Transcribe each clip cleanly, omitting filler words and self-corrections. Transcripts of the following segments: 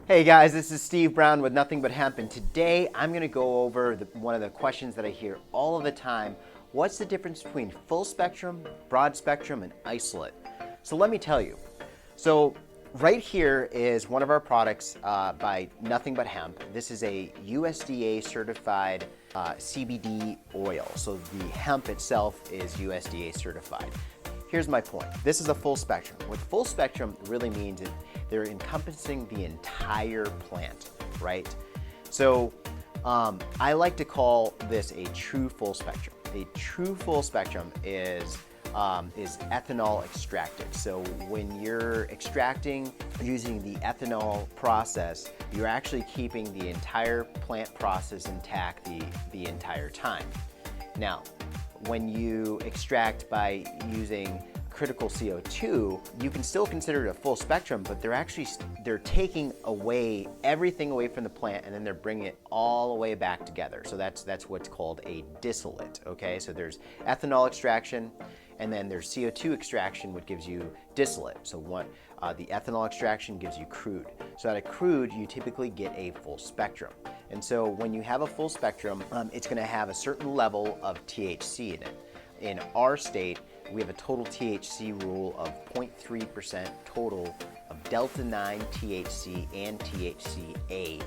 Hey guys, this is Steve Brown with Nothing But Hemp, and today I'm going to go over one of the questions that I hear all of the time. What's the difference between full spectrum, broad spectrum, and isolate? So let me tell you. So right here is one of our products by Nothing But Hemp. This is a USDA certified CBD oil. So the hemp itself is USDA certified. Here's my point. This is a full spectrum. What full spectrum really means is they're encompassing the entire plant, right? So I like to call this a true full spectrum. A true full spectrum is ethanol extracted. So when you're extracting using the ethanol process, you're actually keeping the entire plant process intact the entire time. Now, when you extract by using critical CO2, you can still consider it a full spectrum, but they're taking away everything away from the plant and then they're bringing it all the way back together. So that's what's called a distillate, okay? So there's ethanol extraction and then there's CO2 extraction, which gives you distillate. So the ethanol extraction gives you crude. So out of crude, you typically get a full spectrum. And so when you have a full spectrum, it's gonna have a certain level of THC in it. In our state, we have a total THC rule of 0.3% total of Delta 9 THC and THCA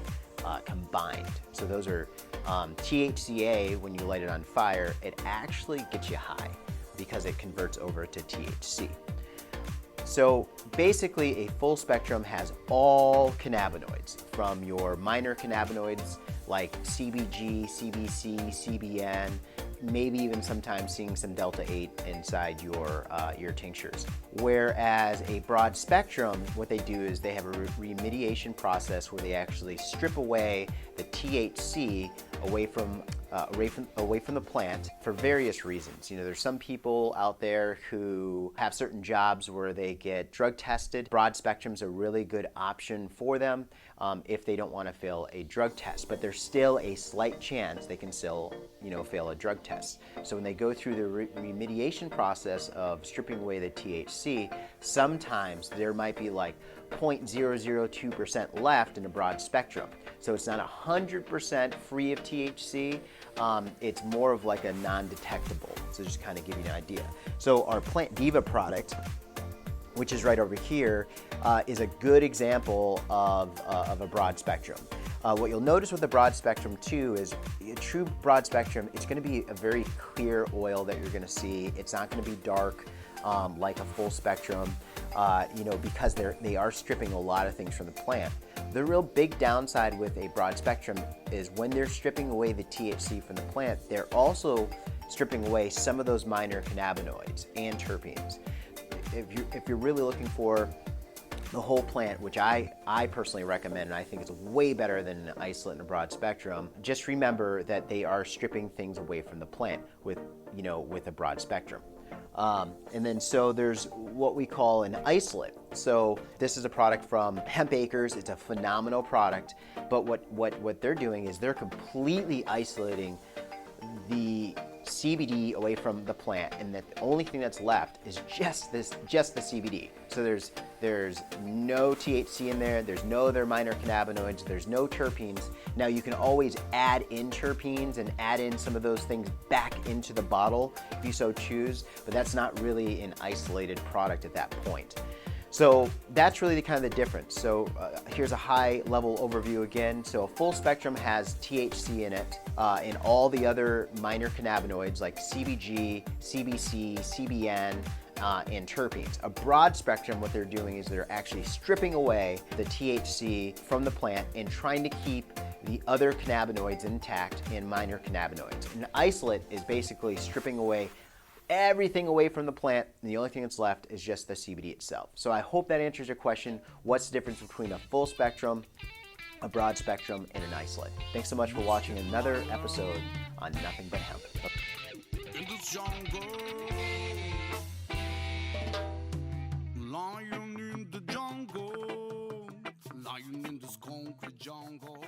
combined. So those are THCA, when you light it on fire, it actually gets you high because it converts over to THC. So basically a full spectrum has all cannabinoids, from your minor cannabinoids like CBG, CBC, CBN, maybe even sometimes seeing some Delta 8 inside your tinctures. Whereas a broad spectrum, what they do is they have a remediation process where they actually strip away the THC away from the plant for various reasons. You know, there's some people out there who have certain jobs where they get drug tested. Broad spectrum's a really good option for them if they don't want to fail a drug test, but there's still a slight chance they can still, fail a drug test. So when they go through the remediation process of stripping away the THC, sometimes there might be like 0.002% left in a broad spectrum. So it's not 100% free of THC. It's more of like a non-detectable. So just kind of give you an idea. So our Plant Diva product, which is right over here, is a good example of a broad spectrum. What you'll notice with the broad spectrum too is a true broad spectrum, it's going to be a very clear oil that you're going to see. It's not going to be dark like a full spectrum, because they are stripping a lot of things from the plant. The real big downside with a broad spectrum is when they're stripping away the THC from the plant, they're also stripping away some of those minor cannabinoids and terpenes. If you're really looking for the whole plant, which I personally recommend, and I think it's way better than an isolate and a broad spectrum, just remember that they are stripping things away from the plant with a broad spectrum. And then so there's what we call an isolate. So this is a product from Hemp Acres. It's a phenomenal product, but what they're doing is they're completely isolating the CBD away from the plant, and that the only thing that's left is just the CBD. So there's no THC in there, there's no other minor cannabinoids, there's no terpenes. Now you can always add in terpenes and add in some of those things back into the bottle if you so choose, but that's not really an isolated product at that point. So that's really kind of the difference. So here's a high level overview again. So a full spectrum has THC in it and all the other minor cannabinoids like CBG, CBC, CBN, and terpenes. A broad spectrum, what they're doing is they're actually stripping away the THC from the plant and trying to keep the other cannabinoids intact and minor cannabinoids. An isolate is basically stripping away everything away from the plant, and the only thing that's left is just the CBD itself. So I hope that answers your question. What's the difference between a full spectrum, a broad spectrum, and an isolate? Thanks so much for watching another episode on Nothing But Hemp. In the jungle, lion in the jungle, lion in this concrete jungle.